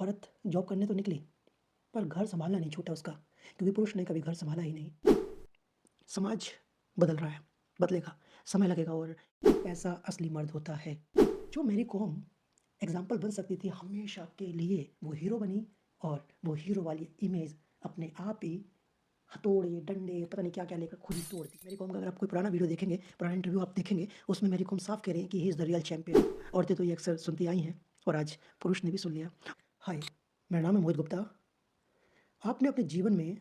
औरत जॉब करने तो निकली, पर घर सँभालना नहीं छूटा उसका, क्योंकि पुरुष ने कभी घर सँभाला ही नहीं। समाज बदल रहा है, बदलेगा, समय लगेगा और पैसा असली मर्द होता है। जो मेरी कॉम एग्ज़ाम्पल बन सकती थी हमेशा के लिए, वो हीरो बनी और वो हीरो वाली इमेज अपने आप ही हथौड़े, डंडे, पता नहीं क्या-क्या लेकर खुद ही तोड़ दी। मेरी कॉम का अगर आप कोई पुराना वीडियो देखेंगे, पुराना इंटरव्यू आप देखेंगे, उसमें मेरी कॉम साफ कह रही है कि he is the real champion. औरतें तो ये अक्सर सुनती आई हैं और आज पुरुष ने भी सुन लिया। हाय, मेरा नाम है मोहित गुप्ता। आपने अपने जीवन में,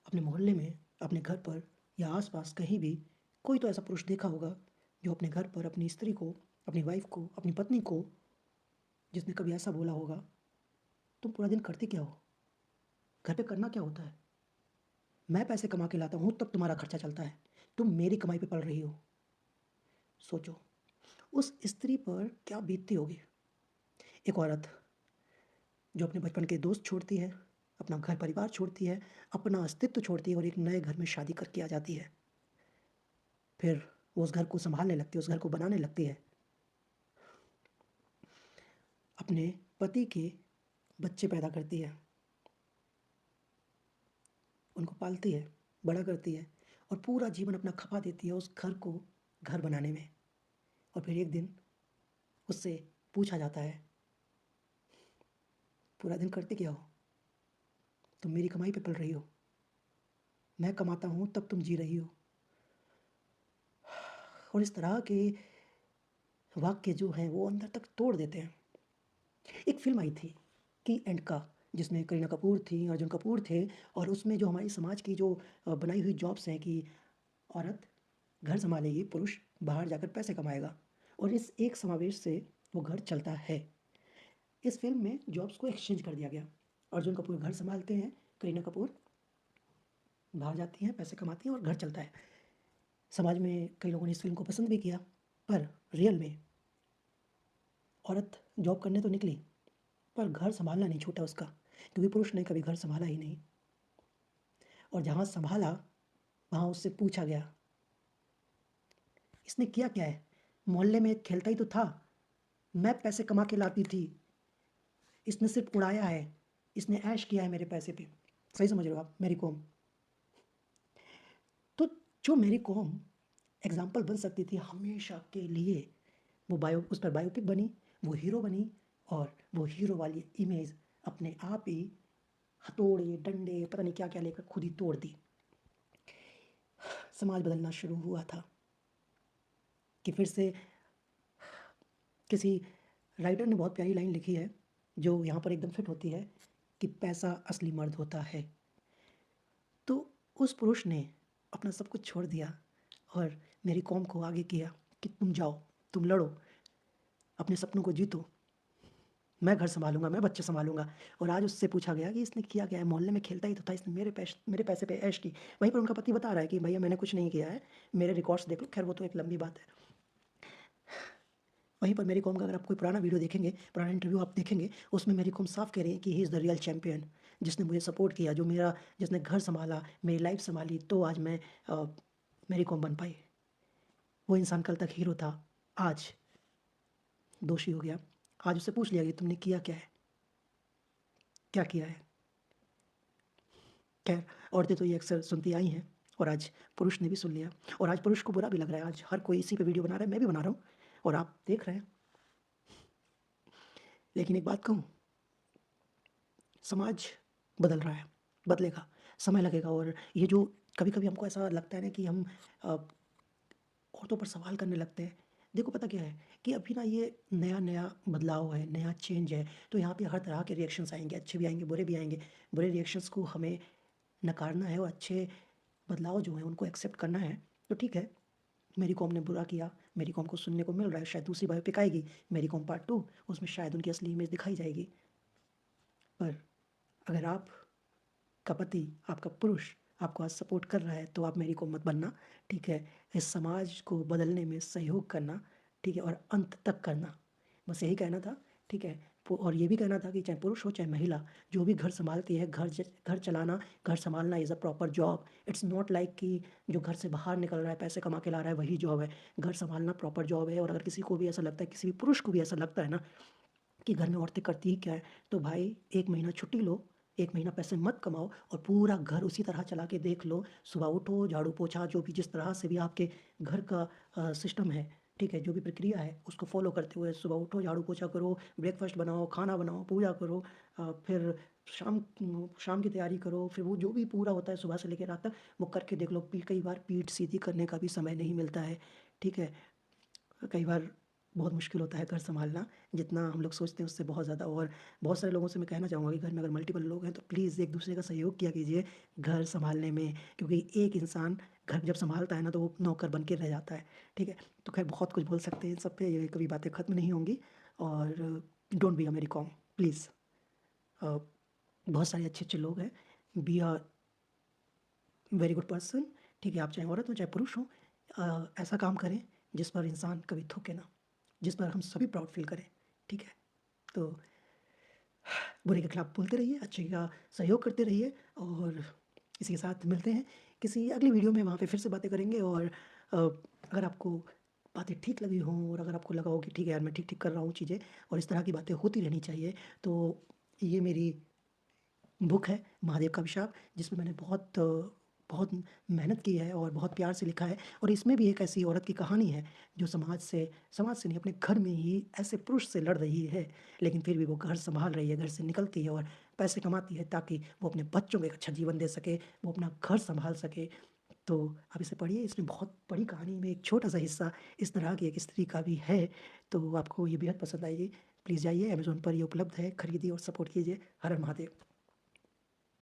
अपने मोहल्ले में, अपने घर पर या आस-पास कहीं भी कोई तो ऐसा पुरुष देखा होगा, जो अपने घर पर अपनी स्त्री को, अपनी वाइफ़ को, अपनी पत्नी को, जिसने कभी ऐसा बोला होगा, "तुम पूरा दिन करती क्या हो? घर पे करना क्या होता है? मैं पैसे कमा के लाता हूँ तब तुम्हारा खर्चा चलता है। तुम मेरी कमाई पे पल रही हो।" सोचो, उस स्त्री पर क्या बीतती होगी? एक औरत जो अपने बचपन के दोस्त छोड़ती है, अपना घर-परिवार छोड़ती है, अपना अस्तित्व छोड़ती है और एक नए घर में शादी करके आ जाती है। फिर वो उस घर को सँभालने लगती है, उस घर को बनाने लगती है। अपने पति के बच्चे पैदा करती है, उनको पालती है, बड़ा करती है और पूरा जीवन अपना खपा देती है उस घर को घर बनाने में। और फिर एक दिन उससे पूछा जाता है, "पूरा दिन करते क्या हो? तुम मेरी कमाई पे पल रही हो। मैं कमाता हूँ तब तुम जी रही हो।" और इस तरह के वाक्य जो हैं वो अंदर तक तोड़ देते हैं। एक फ़िल्म आई थी की एंड का, जिसमें करीना कपूर थी, अर्जुन कपूर थे और उसमें जो हमारी समाज की जो बनाई हुई जॉब्स हैं कि औरत घर सँभालेगी, पुरुष बाहर जाकर पैसे कमाएगा और इस एक समावेश से वो घर चलता है। इस फ़िल्म में जॉब्स को एक्सचेंज कर दिया गया। अर्जुन कपूर घर सँभालते हैं, करीना कपूर बाहर जाती हैं, पैसे कमाती हैं और घर चलता है। समाज में कई लोगों ने इस फ़िल्म को पसंद भी किया, पर रियल में औरत जॉब करने तो निकली, पर घर सँभालना नहीं छूटा उसका, क्योंकि पुरुष ने कभी घर सँभाला ही नहीं। और जहाँ सँभाला, वहाँ उससे पूछा गया, "इसने किया क्या है? मोहल्ले में खेलता ही तो था। मैं पैसे कमा के लाती थी। इसने सिर्फ़ उड़ाया है। इसने ऐश किया है मेरे पैसे पे।" सही समझ रहे हो आप, मेरी कॉम। तो जो मेरी कॉम एग्ज़ाम्पल बन सकती थी हमेशा के लिए, वो उस पर बायोपिक बनी, वो हीरो बनी और वो हीरो वाली इमेज अपने आप ही हथौड़े, डंडे, पता नहीं क्या-क्या लेकर खुद ही तोड़ दी। समाज बदलना शुरू हुआ था कि फिर से किसी राइटर ने बहुत प्यारी लाइन लिखी है, जो यहाँ पर एकदम फिट होती है कि पैसा असली मर्द होता है। तो उस पुरुष ने अपना सब कुछ छोड़ दिया और मेरी कॉम को आगे किया कि तुम जाओ, तुम लड़ो, अपने सपनों को जीतो, मैं घर सँभालूँगा, मैं बच्चे सँभालूँगा। और आज उससे पूछा गया कि इसने किया क्या है? मोहल्ले में खेलता ही तो था, इसने मेरे पैसे पे ऐश की। वहीं पर उनका पति बता रहा है कि भैया मैंने कुछ नहीं किया है, मेरे रिकॉर्ड्स देख लो। ख़ैर वो तो एक लंबी बात है। वहीं पर मेरी कॉम का अगर आप कोई पुराना वीडियो देखेंगे, पुराना इंटरव्यू आप देखेंगे, उसमें मेरी कॉम साफ कह रही है कि he is the real champion. जिसने मुझे सपोर्ट किया, जिसने घर सँभाला, मेरी लाइफ़ सँभाली, तो आज मैं अ, मेरी कॉम बन पाई। वो इंसान कल तक हीरो था, आज दोषी हो गया। आज उससे पूछ लिया कि तुमने किया क्या है? क्या किया है? खैर, औरतें तो ये अक्सर सुनती आई हैं और आज पुरुष ने भी सुन लिया और आज पुरुष को बुरा भी लग रहा है। आज हर कोई इसी पे वीडियो बना रहा है, मैं भी बना रहा हूँ और आप देख रहे हैं। लेकिन एक बात कहूँ, समाज बदल रहा है, बदलेगा, समय लगेगा और ये जो कभी-कभी हमको ऐसा लगता है ना कि हम अ, औरतों पर सवाल करने लगते हैं। देखो पता क्या है कि अभी ना ये नया-नया बदलाव है, नया चेंज है, तो यहाँ पे हर तरह के रिएक्शंस आएँगे, अच्छे भी आएँगे, बुरे भी आएँगे। बुरे रिएक्शंस को हमें नकारना है और अच्छे बदलाव जो हैं उनको एक्सेप्ट करना है, तो ठीक है। मेरी कॉम ने बुरा किया, मेरी कॉम को सुनने को मिल रहा है, शायद दूसरी बायोपिक आएगी, मेरी कॉम पार्ट 2 उसमें शायद उनकी असली इमेज दिखाई जाएगी। पर अगर आपका पति, आपका पुरुष आपको आज सपोर्ट कर रहा है, तो आप मेरी कॉम मत बनना, ठीक है? इस समाज को बदलने में सहयोग करना, ठीक है? और अंत तक करना, बस यही कहना था, ठीक है? और ये भी कहना था कि चाहे पुरुष हो, चाहे महिला, जो भी घर सँभालती है, घर चलाना, घर सँभालना is a proper job. It's not like कि जो घर से बाहर निकल रहा है, पैसे कमा के ला रहा है, वही जॉब है। घर सँभालना प्रॉपर जॉब है और अगर किसी को भी ऐसा लगता है, किसी भी पुरुष को भी ऐसा लगता है ना कि घर में औरतें करती ही क्या है? तो भाई 1 महीना छुट्टी लो, 1 महीना पैसे मत कमाओ और पूरा घर उसी तरह चला के देख लो। सुबह उठो, झाड़ू-पोछा जो भी जिस तरह से भी आपके घर का सिस्टम है, ठीक है? जो भी प्रक्रिया है उसको फ़ॉलो करते हुए सुबह उठो, झाड़ू-पोछा करो, ब्रेकफ़ास्ट बनाओ, खाना बनाओ, पूजा करो। फिर शाम की तैयारी करो, फिर वो जो भी पूरा होता है सुबह से लेके रात तक वो करके देख लो। कई बार पीठ सीधी करने का भी समय नहीं मिलता है, ठीक है? कई बार बहुत मुश्किल होता है घर सँभालना, जितना हम लोग सोचते हैं उससे बहुत ज़्यादा। और बहुत सारे लोगों से मैं कहना चाहूँगा कि घर में अगर मल्टीपल लोग हैं तो प्लीज़ एक-दूसरे का सहयोग किया कीजिए घर सँभालने में, क्योंकि एक इंसान घर जब सँभालता है ना तो वो नौकर बन के रह जाता है, ठीक है? तो ख़ैर बहुत कुछ बोल सकते हैं इन सब पे, ये कभी बातें ख़त्म नहीं होंगी। और डोंट बी अ मेरी कॉम प्लीज़। अ, बहुत सारे अच्छे-अच्छे लोग हैं, be a very good person, ठीक है? आप चाहे औरत हो, चाहे पुरुष हो, ऐसा काम करें जिस पर इंसान कभी थूके ना, जिस पर हम सभी प्राउड फ़ील करें, ठीक है? तो बुरे के खिलाफ बोलते रहिए, अच्छे का सहयोग करते रहिए और इसी के साथ मिलते हैं किसी अगली वीडियो में, वहाँ पे फिर से बातें करेंगे। और अगर आपको बातें ठीक लगी हों और अगर आपको लगा हो कि ठीक है यार मैं ठीक-ठीक कर रहा हूँ चीज़ें और इस तरह की बातें होती रहनी चाहिए, तो ये मेरी बुक है महादेव का अभिशाप, जिसमें मैंने बहुत मेहनत की है और बहुत प्यार से लिखा है। और इसमें भी एक ऐसी औरत की कहानी है जो समाज से नहीं अपने घर में ही ऐसे पुरुष से लड़ रही है, लेकिन फिर भी वो घर सँभाल रही है, घर से निकलती है और पैसे कमाती है ताकि वो अपने बच्चों को एक अच्छा जीवन दे सके, वो अपना घर सँभाल सके। तो आप इसे पढ़िए, इसमें बहुत बड़ी कहानी में एक छोटा-सा हिस्सा इस तरह की एक स्त्री का भी है, तो आपको ये बेहद पसंद आएगी। प्लीज़ जाइए, अमेज़न पर ये उपलब्ध है, खरीदिए और सपोर्ट कीजिए। हर हर महादेव।